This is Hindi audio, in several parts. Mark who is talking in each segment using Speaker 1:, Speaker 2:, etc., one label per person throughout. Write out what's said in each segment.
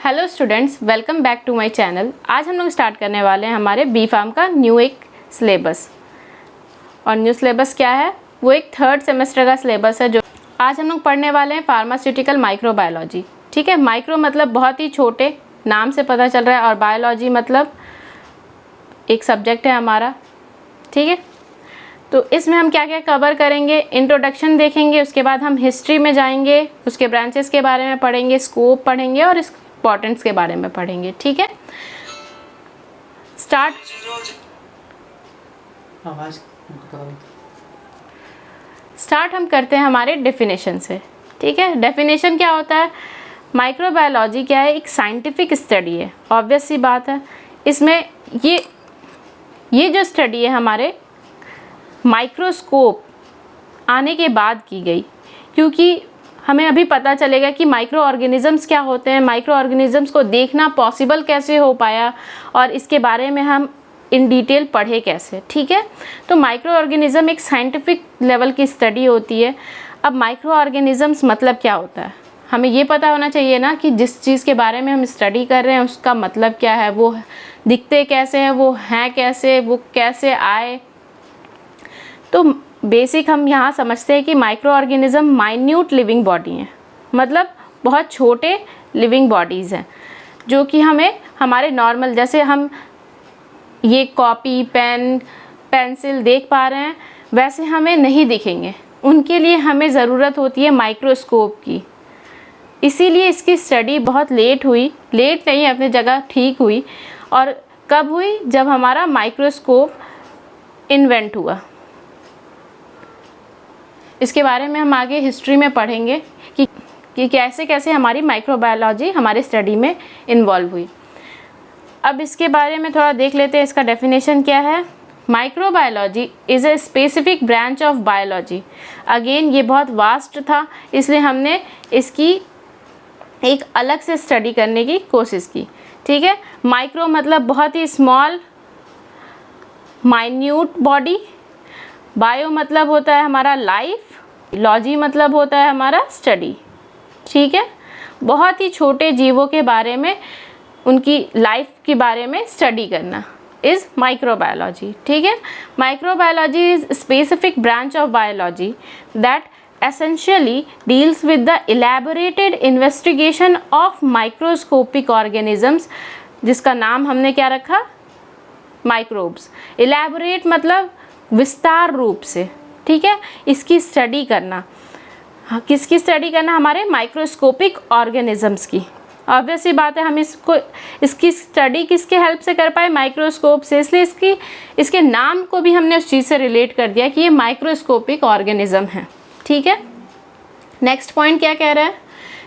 Speaker 1: Hello students, welcome back to my channel. आज हम लोग स्टार्ट करने वाले हैं हमारे बी फार्म का न्यू एक सिलेबस। और न्यू सिलेबस क्या है? वो एक थर्ड सेमेस्टर का सिलेबस है जो आज हम लोग पढ़ने वाले हैं फार्मास्यूटिकल माइक्रोबायोलॉजी। ठीक है, माइक्रो मतलब बहुत ही छोटे, नाम से पता चल रहा है, और बायोलॉजी मतलब एक सब्जेक्ट है हमारा। ठीक है, तो इसमें हम क्या क्या कवर करेंगे? इंट्रोडक्शन देखेंगे, उसके बाद हम हिस्ट्री में जाएंगे, उसके ब्रांचेस के बारे में पढ़ेंगे, स्कोप पढ़ेंगे और इंपॉर्टेंस के बारे में पढ़ेंगे। ठीक है, स्टार्ट हम करते हैं हमारे डेफिनेशन से। ठीक है, डेफिनेशन क्या होता है? माइक्रोबायोलॉजी क्या है? एक साइंटिफिक स्टडी है। ऑब्वियस सी बात है, इसमें ये जो स्टडी है हमारे माइक्रोस्कोप आने के बाद की गई, क्योंकि हमें अभी पता चलेगा कि माइक्रो ऑर्गेनिजम्स क्या होते हैं, माइक्रो ऑर्गेनिजम्स को देखना पॉसिबल कैसे हो पाया और इसके बारे में हम इन डिटेल पढ़े कैसे। ठीक है, तो माइक्रो ऑर्गेनिज्म एक साइंटिफिक लेवल की स्टडी होती है। अब माइक्रो ऑर्गेनिजम्स मतलब क्या होता है, हमें ये पता होना चाहिए ना कि जिस चीज़ के बारे में हम स्टडी कर रहे हैं उसका मतलब क्या है, वो दिखते कैसे हैं, वो हैं कैसे, वो कैसे आए। तो बेसिक हम यहाँ समझते हैं कि micro organism minute living body हैं, मतलब बहुत छोटे लिविंग बॉडीज़ हैं जो कि हमें हमारे नॉर्मल, जैसे हम ये कॉपी पेन पेंसिल देख पा रहे हैं वैसे हमें नहीं दिखेंगे। उनके लिए हमें ज़रूरत होती है माइक्रोस्कोप की। इसीलिए इसकी स्टडी बहुत लेट हुई, लेट नहीं, अपनी जगह ठीक हुई। और कब हुई? जब हमारा माइक्रोस्कोप इन्वेंट हुआ। इसके बारे में हम आगे हिस्ट्री में पढ़ेंगे कि कैसे कैसे हमारी माइक्रोबायोलॉजी हमारी स्टडी में इन्वॉल्व हुई। अब इसके बारे में थोड़ा देख लेते हैं, इसका डेफिनेशन क्या है। Microbiology is a specific branch of biology. Again ये बहुत वास्ट था, इसलिए हमने इसकी एक अलग से स्टडी करने की कोशिश की। ठीक है, माइक्रो मतलब बहुत ही स्मॉल माइन्यूट बॉडी, बायो मतलब होता है हमारा लाइफ, लॉजी मतलब होता है हमारा स्टडी। ठीक है, बहुत ही छोटे जीवों के बारे में, उनकी लाइफ के बारे में स्टडी करना इज़ माइक्रोबायोलॉजी। ठीक है, microbiology is specific branch of biology that essentially deals with the elaborated investigation of microscopic organisms, जिसका नाम हमने क्या रखा? माइक्रोब्स। elaborate मतलब विस्तार रूप से। ठीक है, इसकी स्टडी करना। हाँ, किसकी स्टडी करना? हमारे माइक्रोस्कोपिक ऑर्गेनिजम्स की। ऑब्वियस सी बात है, हम इसकी स्टडी किसके हेल्प से कर पाए? माइक्रोस्कोप से। इसलिए इसके नाम को भी हमने उस चीज़ से रिलेट कर दिया कि ये माइक्रोस्कोपिक ऑर्गेनिज्म है। ठीक है, नेक्स्ट पॉइंट क्या कह रहा है?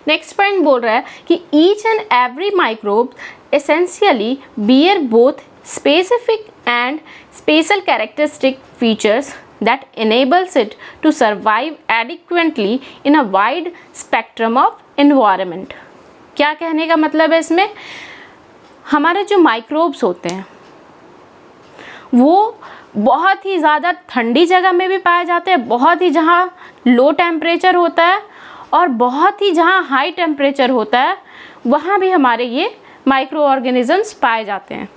Speaker 1: नेक्स्ट पॉइंट बोल रहा है कि each and every microbe essentially bear both specific and special characteristic features that enables it to survive adequately in a wide spectrum of environment। क्या कहने का मतलब है इसमें? हमारे जो माइक्रोब्स होते हैं वो बहुत ही ज़्यादा ठंडी जगह में भी पाए जाते हैं, बहुत ही जहाँ लो टेम्परेचर होता है, और बहुत ही जहाँ हाई टेम्परेचर होता है वहाँ भी हमारे ये माइक्रो ऑर्गेनिजम्स पाए जाते हैं।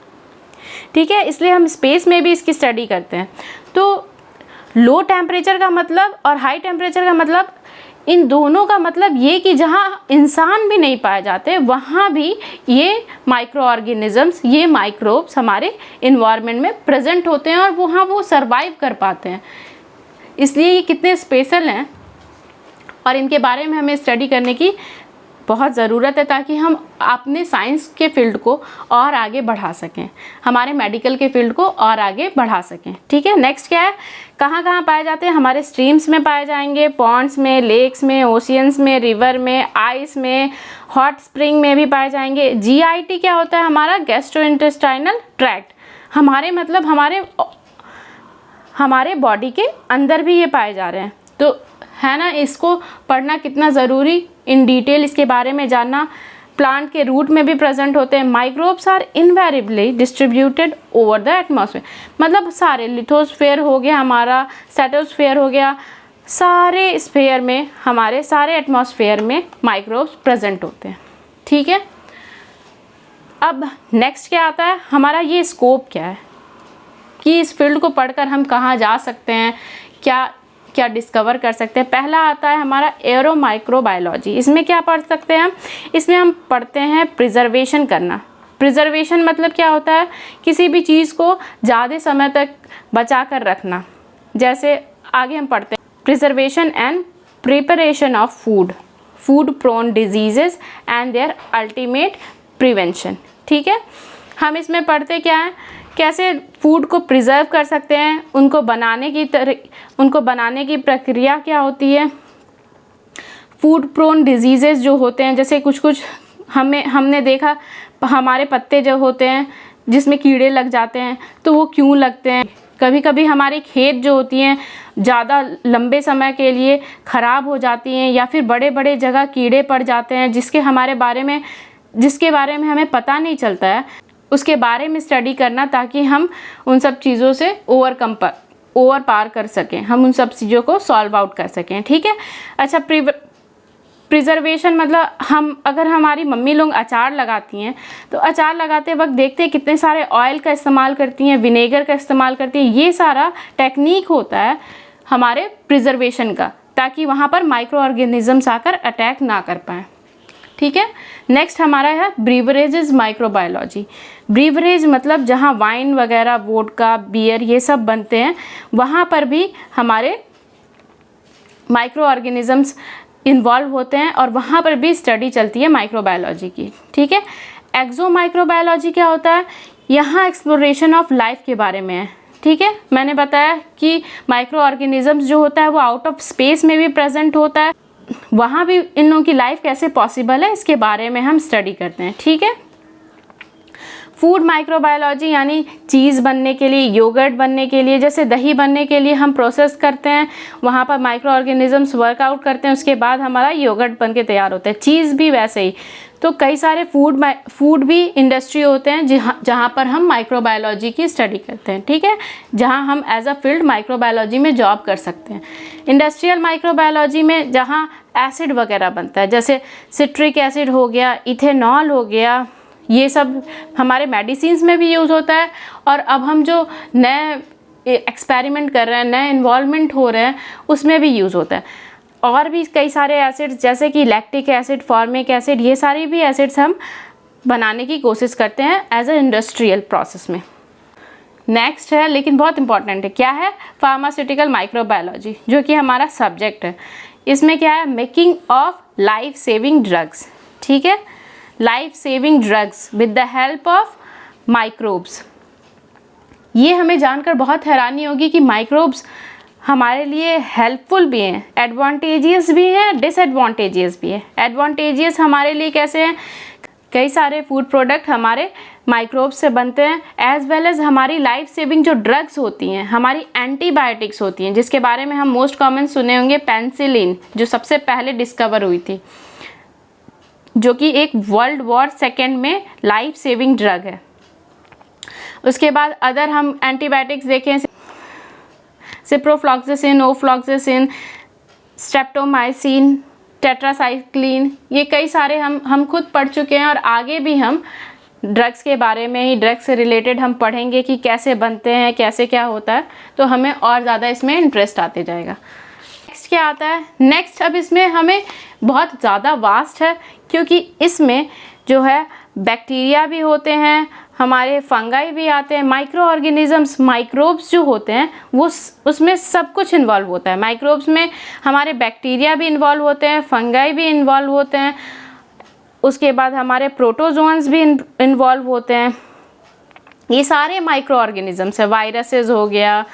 Speaker 1: ठीक है, इसलिए हम स्पेस में भी इसकी स्टडी करते हैं। तो लो टेम्परेचर का मतलब और हाई टेम्परेचर का मतलब, इन दोनों का मतलब ये कि जहाँ इंसान भी नहीं पाए जाते वहाँ भी ये माइक्रो ऑर्गेनिजम्स, ये माइक्रोब्स हमारे इन्वायरमेंट में प्रेजेंट होते हैं और वहाँ वो सरवाइव कर पाते हैं। इसलिए ये कितने स्पेशल हैं और इनके बारे में हमें स्टडी करने की बहुत ज़रूरत है, ताकि हम अपने साइंस के फील्ड को और आगे बढ़ा सकें, हमारे मेडिकल के फील्ड को और आगे बढ़ा सकें। ठीक है, नेक्स्ट क्या है? कहाँ कहाँ पाए जाते हैं? हमारे स्ट्रीम्स में पाए जाएंगे, पॉन्ड्स में, लेक्स में, ओशियंस में, रिवर में, आइस में, हॉट स्प्रिंग में भी पाए जाएंगे। GIT क्या होता है? हमारा गैस्ट्रोइंटेस्टाइनल ट्रैक्ट। हमारे मतलब हमारे बॉडी के अंदर भी ये पाए जा रहे हैं, तो है ना, इसको पढ़ना कितना ज़रूरी, इन डिटेल इसके बारे में जानना। प्लांट के रूट में भी प्रेजेंट होते हैं। Microbes are invariably distributed over the atmosphere, मतलब सारे लिथोस्फेयर हो गया, हमारा स्ट्रेटोस्फेयर हो गया, सारे स्फेयर में, हमारे सारे एटमॉस्फेयर में माइक्रोब्स प्रेजेंट होते हैं। ठीक है, अब नेक्स्ट क्या आता है, हमारा ये स्कोप क्या है कि इस फील्ड को पढ़कर हम कहाँ जा सकते हैं, क्या क्या डिस्कवर कर सकते हैं। पहला आता है हमारा एरो माइक्रोबायोलॉजी। इसमें क्या पढ़ सकते हैं हम, इसमें हम पढ़ते हैं प्रिजर्वेशन करना। प्रिजर्वेशन मतलब क्या होता है, किसी भी चीज़ को ज़्यादा समय तक बचा कर रखना। जैसे आगे हम पढ़ते हैं preservation and preparation of food, food prone diseases and their ultimate prevention. ठीक है, हम इसमें पढ़ते क्या है, कैसे फूड को प्रिजर्व कर सकते हैं, उनको बनाने की प्रक्रिया क्या होती है। फूड प्रोन डिजीजेस जो होते हैं, जैसे कुछ हमने देखा हमारे पत्ते जो होते हैं जिसमें कीड़े लग जाते हैं, तो वो क्यों लगते हैं। कभी कभी हमारी खेत जो होती हैं ज़्यादा लंबे समय के लिए ख़राब हो जाती हैं, या फिर बड़े बड़े जगह कीड़े पड़ जाते हैं जिसके बारे में हमें पता नहीं चलता है, उसके बारे में स्टडी करना, ताकि हम उन सब चीज़ों से ओवर पार कर सकें, हम उन सब चीज़ों को सॉल्व आउट कर सकें। ठीक है, अच्छा प्रिजर्वेशन मतलब अगर हमारी मम्मी लोग अचार लगाती हैं, तो अचार लगाते वक्त देखते हैं कितने सारे ऑयल का इस्तेमाल करती हैं, विनेगर का इस्तेमाल करती हैं। ये सारा टेक्निक होता है हमारे प्रिजर्वेशन का, ताकि वहाँ पर माइक्रो ऑर्गेनिजम्स आकर अटैक ना कर पाएँ। ठीक है, नेक्स्ट हमारा है ब्रीवरेजेस माइक्रोबायोलॉजी। ब्रीवरेज मतलब जहाँ वाइन वगैरह, वोडका, बियर ये सब बनते हैं, वहाँ पर भी हमारे माइक्रो ऑर्गेनिजम्स इन्वॉल्व होते हैं, और वहाँ पर भी स्टडी चलती है माइक्रोबायोलॉजी की। ठीक है, एक्सो माइक्रोबायोलॉजी क्या होता है, यहाँ एक्सप्लोरेशन ऑफ लाइफ के बारे में है। ठीक है, मैंने बताया कि माइक्रो ऑर्गेनिजम्स जो होता है वो आउट ऑफ स्पेस में भी प्रेजेंट होता है, वहाँ भी इन लोगों की लाइफ कैसे पॉसिबल है इसके बारे में हम स्टडी करते हैं। ठीक है, फूड माइक्रोबायोलॉजी यानी चीज़ बनने के लिए, योगर्ट बनने के लिए, जैसे दही बनने के लिए हम प्रोसेस करते हैं, वहाँ पर माइक्रो ऑर्गेनिजम्स वर्कआउट करते हैं, उसके बाद हमारा योगर्ट बन के तैयार होता है। चीज़ भी वैसे ही। तो कई सारे फूड भी इंडस्ट्री होते हैं जहाँ पर हम माइक्रोबायोलॉजी की स्टडी करते हैं। ठीक है, जहाँ हम एज अ फील्ड माइक्रोबायोलॉजी में जॉब कर सकते हैं। इंडस्ट्रियल माइक्रोबायोलॉजी में जहाँ एसिड वगैरह बनता है, जैसे सिट्रिक एसिड हो गया, इथेनॉल हो गया, ये सब हमारे मेडिसिन्स में भी यूज़ होता है। और अब हम जो नए एक्सपेरिमेंट कर रहे हैं, नए इन्वॉल्वमेंट हो रहे हैं, उसमें भी यूज़ होता है। और भी कई सारे एसिड्स जैसे कि लैक्टिक एसिड, फॉर्मिक एसिड, ये सारी भी एसिड्स हम बनाने की कोशिश करते हैं एज अ इंडस्ट्रियल प्रोसेस में। नेक्स्ट है, लेकिन बहुत इंपॉर्टेंट है, क्या है, फार्मास्यूटिकल माइक्रोबायोलॉजी, जो कि हमारा सब्जेक्ट है। इसमें क्या है, making of life saving drugs. ठीक है, life saving drugs with the help of microbes. ये हमें जानकर बहुत हैरानी होगी कि माइक्रोब्स हमारे लिए हेल्पफुल भी हैं, एडवांटेजियस भी हैं, डिसएडवांटेजियस भी है। एडवांटेजियस हमारे लिए कैसे हैं, कई सारे फूड प्रोडक्ट हमारे माइक्रोब्स से बनते हैं, एज वेल एज हमारी लाइफ सेविंग जो ड्रग्स होती हैं, हमारी एंटीबायोटिक्स होती हैं, जिसके बारे में हम मोस्ट कॉमन सुने होंगे पेनिसिलिन, जो सबसे पहले डिस्कवर हुई थी, जो कि एक वर्ल्ड वॉर सेकेंड में लाइफ सेविंग ड्रग है। उसके बाद अदर हम एंटीबायोटिक्स देखें, सिप्रोफ्लॉक्सासिन, ओफ्लॉक्सासिन, स्ट्रेप्टोमाइसिन, टेट्रासाइक्लिन, ये कई सारे हम खुद पढ़ चुके हैं, और आगे भी हम ड्रग्स के बारे में ही, ड्रग्स से रिलेटेड हम पढ़ेंगे कि कैसे बनते हैं, कैसे क्या होता है, तो हमें और ज़्यादा इसमें इंटरेस्ट आते जाएगा। नेक्स्ट क्या आता है, नेक्स्ट अब इसमें हमें बहुत ज़्यादा वास्ट है, क्योंकि इसमें जो है बैक्टीरिया भी होते हैं, हमारे फंगाई भी आते हैं, माइक्रो ऑर्गेनिजम्स, माइक्रोब्स जो होते हैं वो उसमें सब कुछ इन्वॉल्व होता है। माइक्रोब्स में हमारे बैक्टीरिया भी इन्वॉल्व होते हैं, फंगाई भी इन्वॉल्व होते हैं, उसके बाद हमारे प्रोटोजोन्स भी इन्वॉल्व होते हैं। ये सारे माइक्रो ऑर्गेनिजम्स है, वायरसेस हो गया,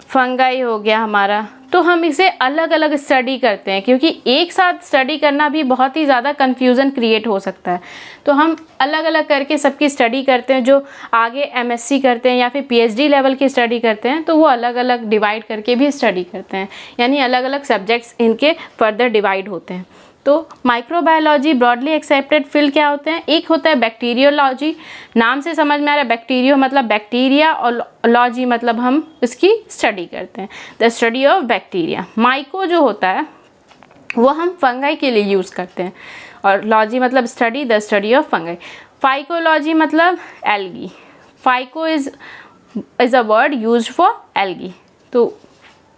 Speaker 1: फंगाई हो गया हमारा। तो हम इसे अलग अलग स्टडी करते हैं, क्योंकि एक साथ स्टडी करना भी बहुत ही ज़्यादा कन्फ्यूज़न क्रिएट हो सकता है। तो हम अलग अलग करके सबकी स्टडी करते हैं। जो आगे एमएससी करते हैं या फिर पीएचडी लेवल की स्टडी करते हैं, तो वो अलग अलग डिवाइड करके भी स्टडी करते हैं, यानी अलग अलग सब्जेक्ट्स इनके फर्दर डिवाइड होते हैं। तो माइक्रोबायोलॉजी ब्रॉडली एक्सेप्टेड फील्ड क्या होते हैं, एक होता है बैक्टीरियोलॉजी, नाम से समझ में आ रहा है, बैक्टीरियो मतलब बैक्टीरिया, और लॉजी मतलब हम इसकी स्टडी करते हैं, the study of bacteria. Myco जो होता है वो हम फंगाई के लिए यूज़ करते हैं, और लॉजी मतलब study, the study of fungi. Phycology मतलब algae. Phyco is a word used for algae, तो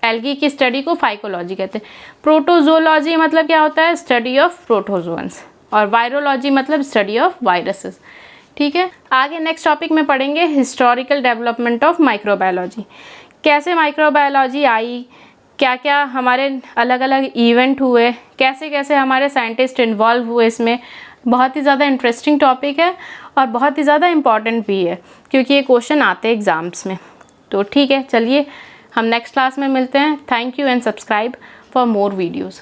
Speaker 1: एल्गी की स्टडी को फाइकोलॉजी कहते हैं। प्रोटोजोलॉजी मतलब क्या होता है, स्टडी ऑफ प्रोटोजोन्स। और वायरोलॉजी मतलब स्टडी ऑफ वायरसेस। ठीक है, आगे नेक्स्ट टॉपिक में पढ़ेंगे हिस्टोरिकल डेवलपमेंट ऑफ माइक्रोबायोलॉजी। कैसे माइक्रोबायोलॉजी आई, क्या क्या हमारे अलग अलग इवेंट हुए, कैसे कैसे हमारे साइंटिस्ट इन्वॉल्व हुए इसमें। बहुत ही ज़्यादा इंटरेस्टिंग टॉपिक है और बहुत ही ज़्यादा इम्पॉर्टेंट भी है, क्योंकि ये क्वेश्चन आते हैं एग्ज़ाम्स में। तो ठीक है, चलिए हम नेक्स्ट क्लास में मिलते हैं। Thank you and subscribe for more videos.